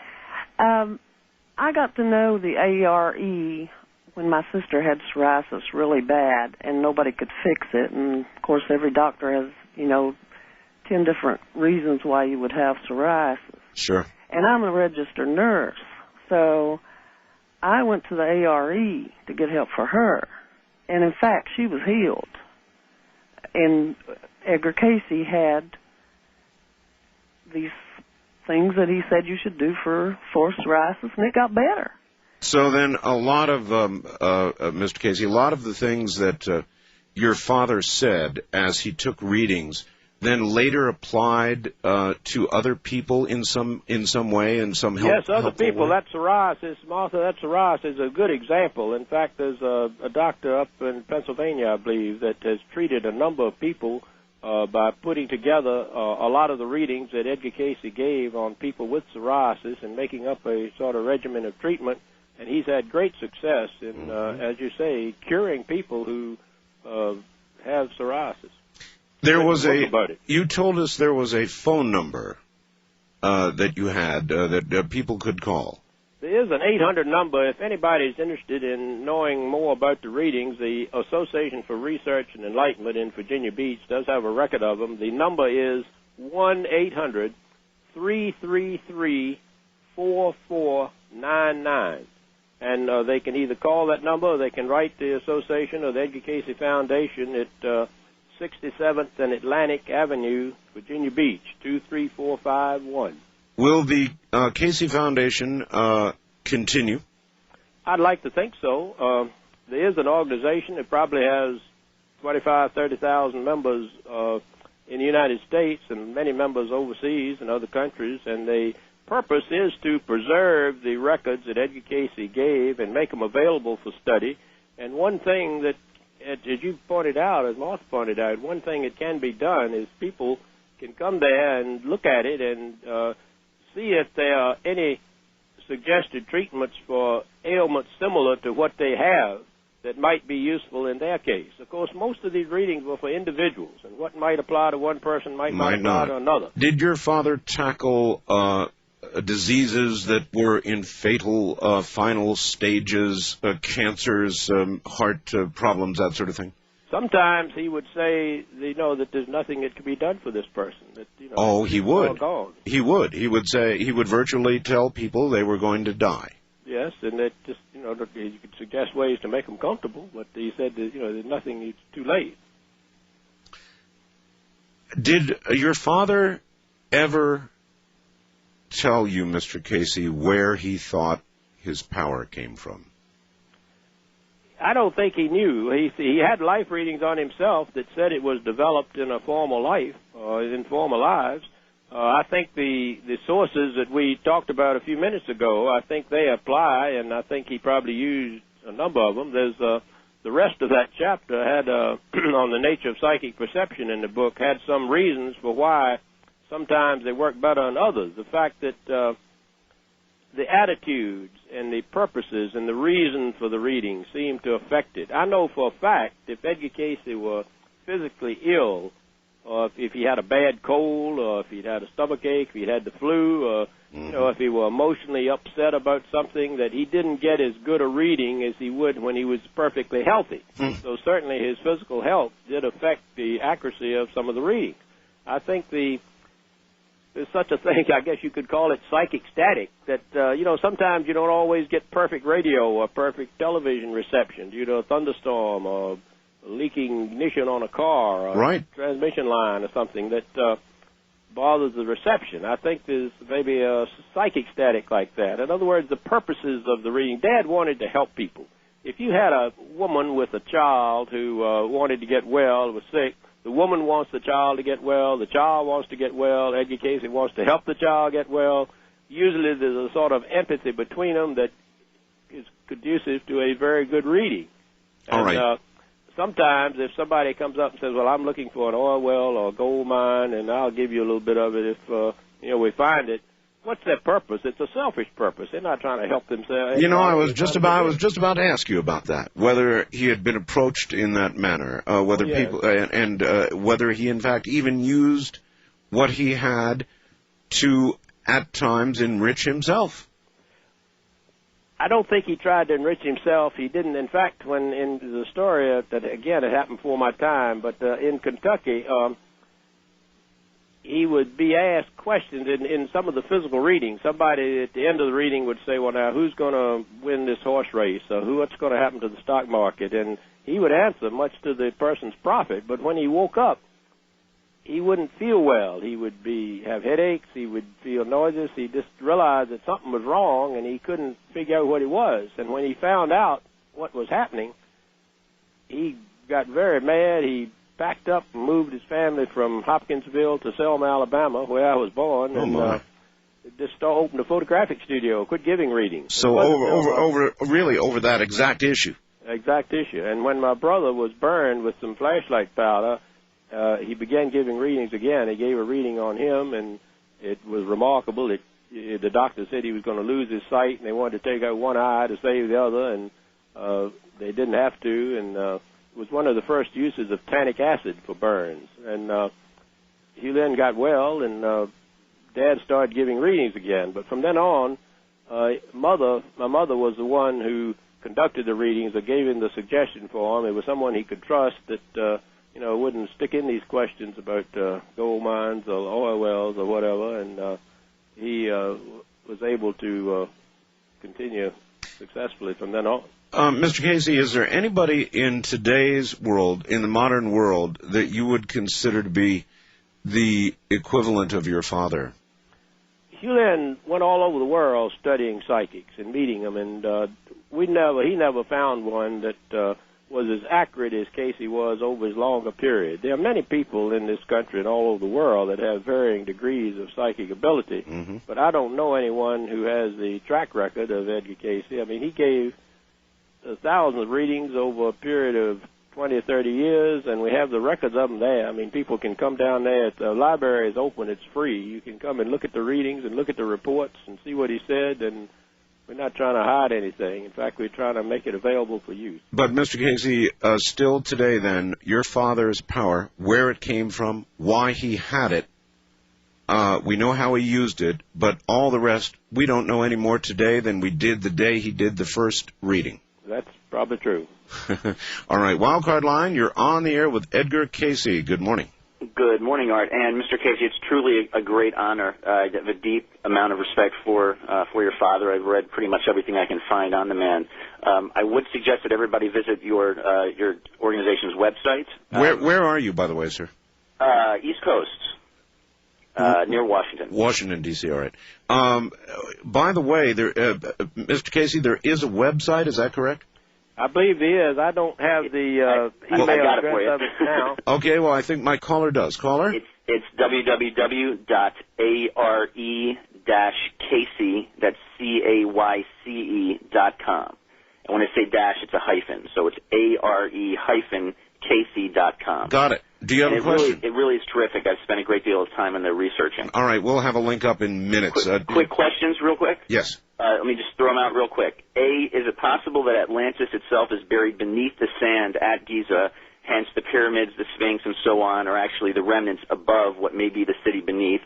I got to know the A.R.E when my sister had psoriasis really bad, and nobody could fix it. And, of course, every doctor has, 10 different reasons why you would have psoriasis. Sure. And I'm a registered nurse, so I went to the A.R.E to get help for her. And, in fact, she was healed. And Edgar Cayce had these things that he said you should do for psoriasis, and it got better. So then a lot of, Mr. Cayce, a lot of the things that your father said as he took readings then later applied to other people in some way, in some Yes, other people. Way? That psoriasis, Martha, that psoriasis is a good example. In fact, there's a doctor up in Pennsylvania, I believe, that has treated a number of people by putting together a lot of the readings that Edgar Cayce gave on people with psoriasis and making up a sort of regimen of treatment. And he's had great success in, as you say, curing people who have psoriasis. You told us there was a phone number that you had that people could call. There is an 800 number. If anybody's interested in knowing more about the readings, the Association for Research and Enlightenment in Virginia Beach does have a record of them. The number is 1-800-333-4499. And they can either call that number or they can write the association or the Edgar Cayce Foundation at 67th and Atlantic Avenue, Virginia Beach, 23451. Will the Cayce Foundation continue? I'd like to think so. There is an organization that probably has 25,000, 30,000 members in the United States and many members overseas in other countries, and the purpose is to preserve the records that Edgar Cayce gave and make them available for study. And one thing that, as you pointed out, as Martha pointed out, one thing that can be done is people can come there and look at it and see if there are any suggested treatments for ailments similar to what they have that might be useful in their case. Of course, most of these readings were for individuals, and what might apply to one person might not apply to another. Did your father tackle diseases that were in fatal final stages, cancers, heart problems, that sort of thing? Sometimes he would say, that there's nothing that can be done for this person. That, he would. All gone. He would. He would say, he would virtually tell people they were going to die. Yes, and that just, you could suggest ways to make them comfortable, but he said that, there's nothing, it's too late. Did your father ever tell you, Mr. Cayce, where he thought his power came from? I don't think he knew. He had life readings on himself that said it was developed in a former life, in former lives. I think the sources that we talked about a few minutes ago, I think they apply, and I think he probably used a number of them. There's the rest of that chapter had on the nature of psychic perception in the book had some reasons for why sometimes they work better on others. The fact that the attitudes and the purposes and the reason for the reading seem to affect it. I know for a fact if Edgar Cayce were physically ill, or if he had a bad cold, or if he'd had a stomach ache, if he'd had the flu, or if he were emotionally upset about something, that he didn't get as good a reading as he would when he was perfectly healthy. So certainly his physical health did affect the accuracy of some of the readings. I think there's such a thing, I guess you could call it psychic static, that, sometimes you don't always get perfect radio or perfect television reception due to a thunderstorm or leaking ignition on a car or a transmission line or something that bothers the reception. I think there's maybe a psychic static like that. In other words, the purposes of the reading. Dad wanted to help people. If you had a woman with a child who wanted to get well, was sick, the woman wants the child to get well, the child wants to get well, Edgar Cayce wants to help the child get well. Usually there's a sort of empathy between them that is conducive to a very good reading. All right. Sometimes if somebody comes up and says, well, I'm looking for an oil well or a gold mine, and I'll give you a little bit of it if, we find it, what's their purpose? It's a selfish purpose. They're not trying to help themselves. I was just about to ask you about that, whether he had been approached in that manner, whether people, and whether he in fact even used what he had to, at times, enrich himself. I don't think he tried to enrich himself. He didn't. In fact, when in the story that, again, it happened before my time, but in Kentucky, he would be asked questions in some of the physical readings. Somebody at the end of the reading would say, well, now, who's going to win this horse race? Or what's going to happen to the stock market? And he would answer, much to the person's profit. But when he woke up, he wouldn't feel well. He would have headaches. He would feel nauseous. He just realized that something was wrong, and he couldn't figure out what it was. And when he found out what was happening, he got very mad. He packed up and moved his family from Hopkinsville to Selma, Alabama, where I was born, and just opened a photographic studio, quit giving readings. So over that exact issue. Exact issue. And when my brother was burned with some flashlight powder, he began giving readings again. He gave a reading on him, and it was remarkable. The doctor said he was going to lose his sight, and they wanted to take out one eye to save the other, and they didn't have to, and it was one of the first uses of tannic acid for burns. And he then got well, and Dad started giving readings again. But from then on, my mother was the one who conducted the readings or gave him the suggestion for him. It was someone he could trust that wouldn't stick in these questions about gold mines or oil wells or whatever, and he was able to continue successfully from then on. Mr. Cayce, is there anybody in today's world, in the modern world, that you would consider to be the equivalent of your father? Hewlin went all over the world studying psychics and meeting them, and he never found one that was as accurate as Cayce was over as long a period. There are many people in this country and all over the world that have varying degrees of psychic ability, but I don't know anyone who has the track record of Edgar Cayce. I mean, he gave thousands of readings over a period of 20 or 30 years, and we have the records of them there. I mean, people can come down there. The library is open. It's free. You can come and look at the readings and look at the reports and see what he said, and we're not trying to hide anything. In fact, we're trying to make it available for use. But, Mr. Cayce, still today, then, your father's power, where it came from, why he had it, we know how he used it, but all the rest, we don't know any more today than we did the day he did the first reading. That's probably true. All right, Wildcard Line, you're on the air with Edgar Cayce. Good morning. Good morning, Art. And Mr. Cayce, it's truly a great honor. I have a deep amount of respect for your father. I've read pretty much everything I can find on the man. I would suggest that everybody visit your organization's website. Where are you, by the way, sir? East Coast, near Washington. Washington, D.C., all right. By the way, Mr. Cayce, there is a website, is that correct? I believe he is. I don't have the email address of it now. Okay, well, I think my caller does. Caller? It's www.ARE-Cayce, that's CAYCE.com. And when I say dash, it's a hyphen, so it's ARE-Cayce.com. Got it. Do you have a question? It really is terrific. I've spent a great deal of time in there researching. All right, we'll have a link up in minutes. Quick questions real quick? Yes. Let me just throw them out real quick. A, is it possible that Atlantis itself is buried beneath the sand at Giza, hence the pyramids, the Sphinx, and so on, are actually the remnants above what may be the city beneath?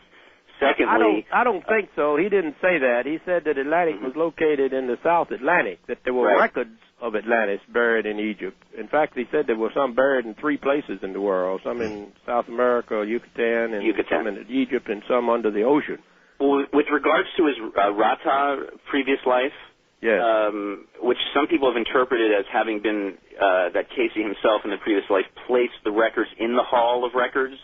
Secondly... I don't think so. He didn't say that. He said that Atlantis was located in the South Atlantic, that there were records of Atlantis buried in Egypt. In fact, he said there were some buried in 3 places in the world, some in South America, Yucatan, and some in Egypt, and some under the ocean. Well, with regards to his Rata previous life, yes. Which some people have interpreted as having been that Cayce himself in the previous life placed the records in the Hall of Records,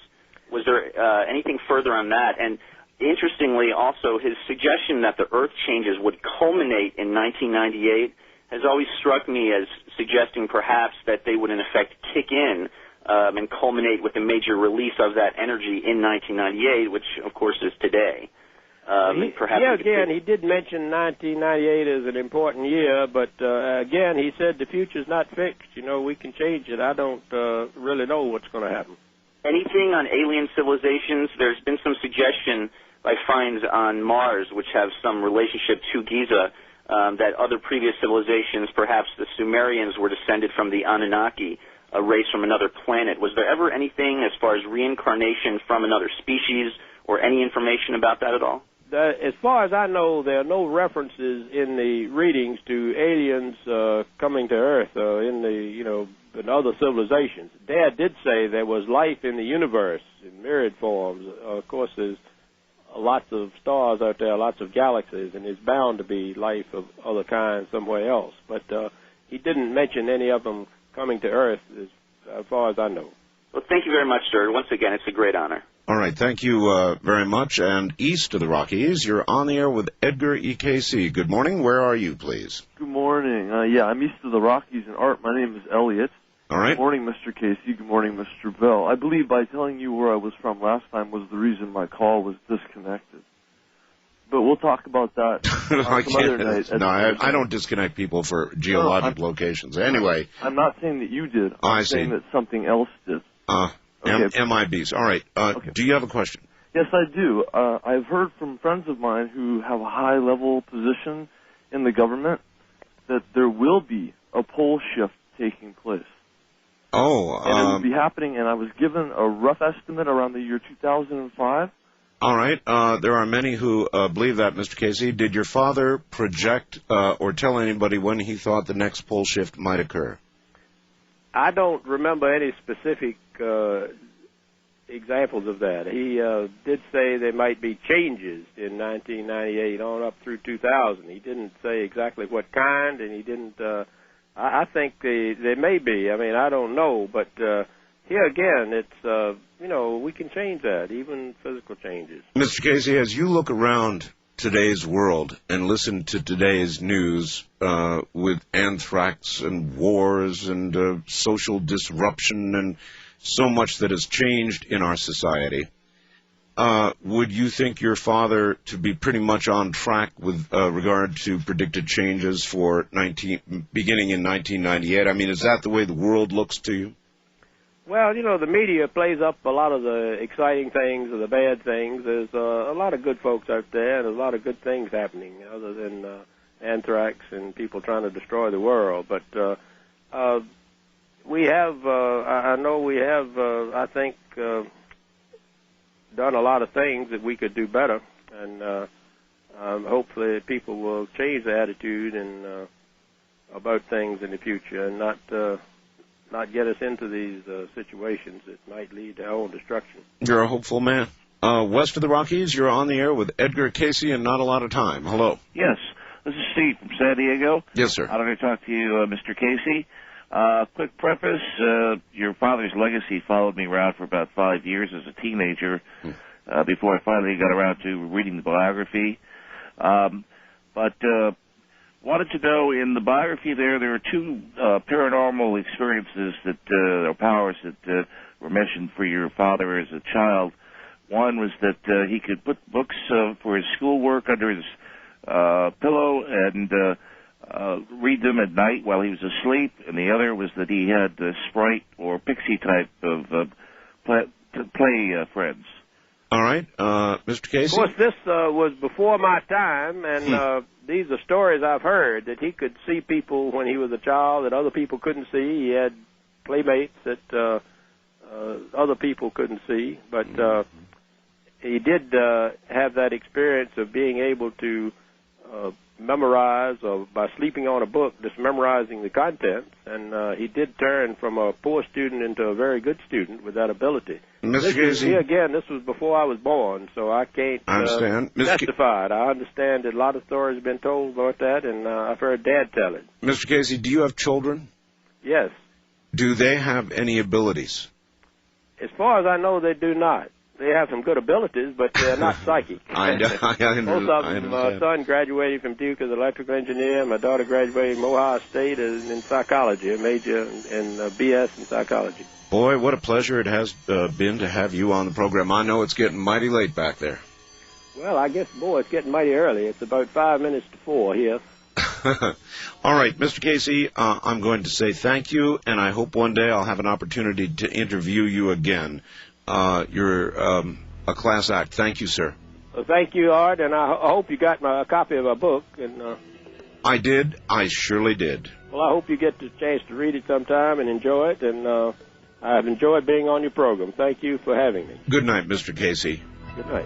was there anything further on that? And interestingly, also, his suggestion that the Earth changes would culminate in 1998 has always struck me as suggesting perhaps that they would, in effect, kick in and culminate with a major release of that energy in 1998, which, of course, is today. He did mention 1998 as an important year, but again, he said the future's not fixed. You know, we can change it. I don't really know what's going to happen. Anything on alien civilizations? There's been some suggestion by finds on Mars, which have some relationship to Giza, that other previous civilizations, perhaps the Sumerians, were descended from the Anunnaki, a race from another planet. Was there ever anything as far as reincarnation from another species or any information about that at all? As far as I know, there are no references in the readings to aliens coming to Earth in other civilizations. Dad did say there was life in the universe in myriad forms. Of course, there's lots of stars out there, lots of galaxies, and there's bound to be life of other kinds somewhere else. But he didn't mention any of them coming to Earth as far as I know. Well, thank you very much, sir. Once again, it's a great honor. All right, thank you very much. And east of the Rockies, you're on the air with Edgar E. Cayce. Good morning. Where are you, please? Good morning. I'm east of the Rockies in Art. My name is Elliot. All right. Good morning, Mr. Cayce. Good morning, Mr. Bell. I believe by telling you where I was from last time was the reason my call was disconnected. But we'll talk about that some other night. No, I don't disconnect people for geologic locations. Anyway. I'm not saying that you did. I'm saying that something else did. Okay. MIBs. All right. Okay. Do you have a question? Yes, I do. I've heard from friends of mine who have a high-level position in the government that there will be a pole shift taking place. Oh. And it will be happening, and I was given a rough estimate around the year 2005. All right. There are many who believe that, Mr. Cayce. Did your father project or tell anybody when he thought the next pole shift might occur? I don't remember any specific examples of that. He did say there might be changes in 1998 on up through 2000. He didn't say exactly what kind, and he didn't. I think there may be. I mean, I don't know, but here again, it's we can change that, even physical changes. Mr. Cayce, as you look around today's world and listen to today's news with anthrax and wars and social disruption and so much that has changed in our society, would you think your father to be pretty much on track with regard to predicted changes for beginning in 1998? I mean, is that the way the world looks to you? Well, the media plays up a lot of the exciting things or the bad things. There's a lot of good folks out there, and a lot of good things happening other than anthrax and people trying to destroy the world. But we have, I know we have, I think, done a lot of things that we could do better, and hopefully people will change their attitude and about things in the future and not get us into these situations that might lead to our own destruction. You're a hopeful man. West of the Rockies, you're on the air with Edgar Cayce and Not a Lot of Time. Hello. Yes, this is Steve from San Diego. Yes, sir. I'd like to talk to you, Mr. Cayce. Quick preface, your father's legacy followed me around for about 5 years as a teenager before I finally got around to reading the biography. But wanted to know, in the biography there are two paranormal experiences that or powers that were mentioned for your father as a child. One was that he could put books for his schoolwork under his pillow and read them at night while he was asleep, and the other was that he had sprite or pixie type of play friends. All right, Mr. Cayce? Of course, this was before my time, and these are stories I've heard, that he could see people when he was a child that other people couldn't see. He had playmates that other people couldn't see, but he did have that experience of being able to memorize, or by sleeping on a book, just memorizing the contents, and he did turn from a poor student into a very good student with that ability. Mr. Cayce, Again, this was before I was born, so I can't testify. I understand that a lot of stories have been told about that, and I've heard Dad tell it. Mr. Cayce, do you have children? Yes. Do they have any abilities? As far as I know, they do not. They have some good abilities, but they're not psychic. Both of them. My son graduated from Duke as an electrical engineer. My daughter graduated from Ohio State in psychology, a major in BS in psychology. Boy, what a pleasure it has been to have you on the program. I know it's getting mighty late back there. Well, I guess, it's getting mighty early. It's about 5 minutes to 4 here. All right, Mr. Cayce, I'm going to say thank you, and I hope one day I'll have an opportunity to interview you again. You're a class act. Thank you, sir. Well, thank you, Art, and I hope you got a copy of my book. And I did. I surely did. Well, I hope you get the chance to read it sometime and enjoy it, and I've enjoyed being on your program. Thank you for having me. Good night, Mr. Cayce. Good night.